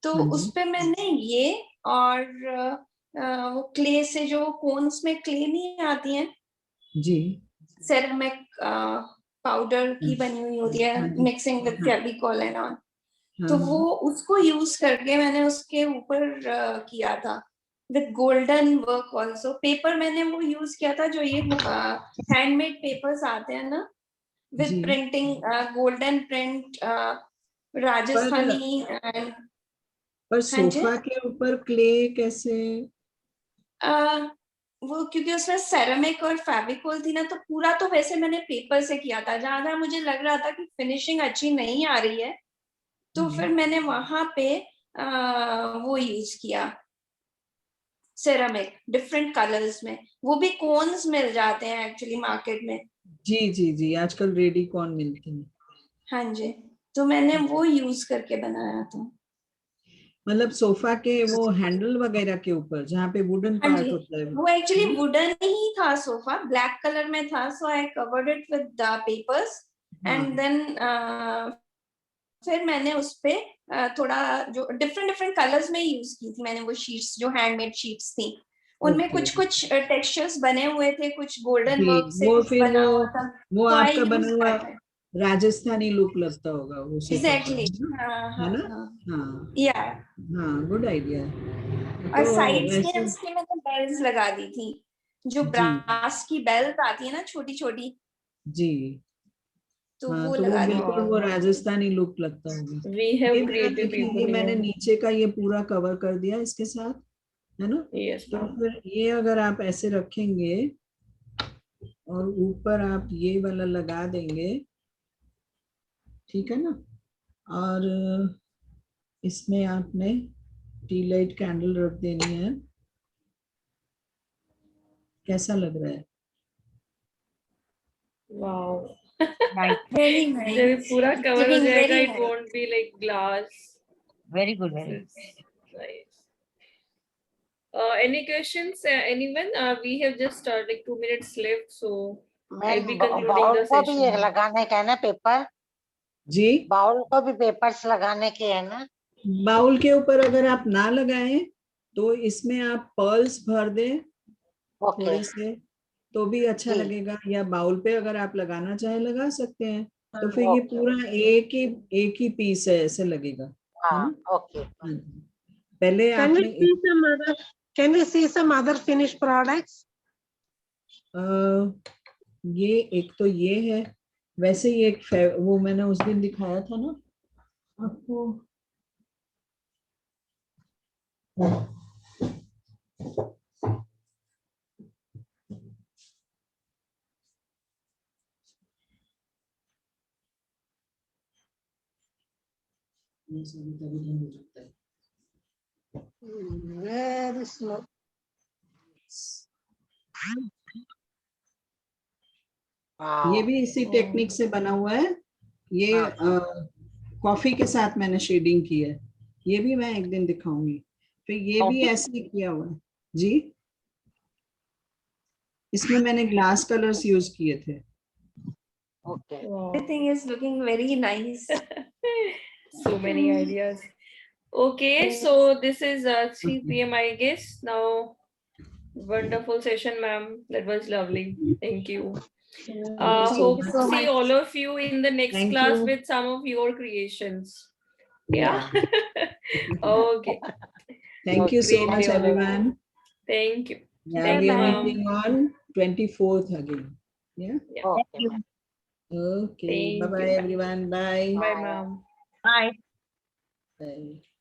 तो हाँ उस जी पे मैंने ये और वो क्ले से, जो कोन्स में क्ले नहीं आती हैं, जी सेरेमिक पाउडर की बनी हुई होती है, हाँ जी मिक्सिंग विद हाँ फेविकॉल एंड ऑन, हाँ तो वो हाँ उसको यूज करके मैंने उसके ऊपर किया था with golden work also. Paper मैंने वो यूज किया था जो ये हैंडमेड पेपर्स आते हैं ना, with G. Printing, golden print, पर राजस्थानी एंड। पर हाँ जी। सोफा के ऊपर क्ले कैसे? वो क्योंकि उसमें सेरेमिक और फेविकोल थी ना, तो पूरा तो वैसे मैंने पेपर से किया था। जहां जहां मुझे लग रहा था कि फिनिशिंग अच्छी नहीं आ रही है, तो फिर मैंने वहां पे वो यूज किया, सेरेमिक डिफरेंट कलर्स में। वो भी कोन्स मिल जाते हैं एक्चुअली मार्केट में। जी जी जी, आजकल रेडी कॉर्न मिलते हैं। हाँ जी, तो मैंने वो यूज करके बनाया था। मतलब सोफा के वो हैंडल वगैरह के ऊपर जहाँ पे वुडन हाँ जी, पार्ट होता है वो एक्चुअली ना? वुडन ही था सोफा, ब्लैक कलर में था, so I covered it with papers and हाँ देन फिर मैंने उस पे थोड़ा जो डिफरेंट डिफरेंट कलर्स में यूज की थी मैंने, वो शीट्स जो हैंडमेड शीट्स थी, उनमें ओके। कुछ कुछ टेक्सचर्स बने हुए थे, कुछ गोल्डन जी वर्क से वो कुछ फिर बना हुआ था, वो तो आई आपका बना यूज हुआ दैट। राजस्थानी लुक लगता होगा वो सोफा का, एग्जैक्टली, है ना? हाँ है हाँ ना? हाँ। हाँ या हाँ, गुड आइडिया है और तो। साइड्स में वैसे उसके मैंने बेल्स लगा दी थी, जो जी ब्रास की बेल्स आती है ना, छोटी छोटी, जी तो हाँ, वो तो वो लगा दी बिल्कुल थी। वो राजस्थानी लुक लगता होगा। We have ये मेरा creative देखिए, people ये मैंने here. नीचे का ये पूरा कवर कर दिया इसके साथ, है ना? Yes, तो ma'am. फिर ये अगर आप ऐसे रखेंगे और ऊपर आप ये वाला लगा देंगे, ठीक है ना? और इसमें आपने टी लाइट कैंडल रख देनी है। कैसा लग रहा है? Wow. Nice. वेरी जब ये नाइस, पूरा कवर हो लुकिंग जाएगा, very it nice. won't be like glass. Very good. Very. It's nice. Any questions? Anyone? We have just like 2 minutes left, so I'll be ma'am concluding bowl the को भी session. लगाने का है ना paper? जी, bowl को भी papers लगाने के है ना? बाउल के ऊपर अगर आप ना लगाएं तो इसमें आप पर्ल्स भर दें ओके थोड़े से, तो भी अच्छा जी। लगेगा। या बाउल पे अगर आप लगाना चाहे लगा सकते हैं। तो फिर ये ओके पूरा एक ही पीस है, ऐसे लगेगा, है हाँ ना? ओके हाँ जी। पहले Can we आपने see some other? Can we see some other finished products? ये एक तो ये है, वैसे ही एक वो मैंने उस दिन दिखाया था ना आपको। Very slow. ये भी इसी टेक्निक से बना हुआ है। ये कॉफी के साथ मैंने शेडिंग की है, ये भी मैं एक दिन दिखाऊंगी। फिर ये भी कॉफी ऐसे ही किया हुआ है जी। इसमें मैंने ग्लास कलर्स यूज किए थे। Okay Everything is looking very nice. So many ideas. Okay, so this is 3 p.m. I guess now. Wonderful session, ma'am. That was lovely. Thank you. Thank you so Hope much. to see all of you in the next Thank class you. with some of your creations. Yeah. Yeah. Okay. Thank you so Great much, day, all of you. everyone. Thank you. Yeah, Thank we you, are ma'am. meeting on 24th again. Yeah. Okay ma'am Okay. Thank Bye bye, you, ma'am. everyone. Bye. Bye, ma'am. Bye. Bye.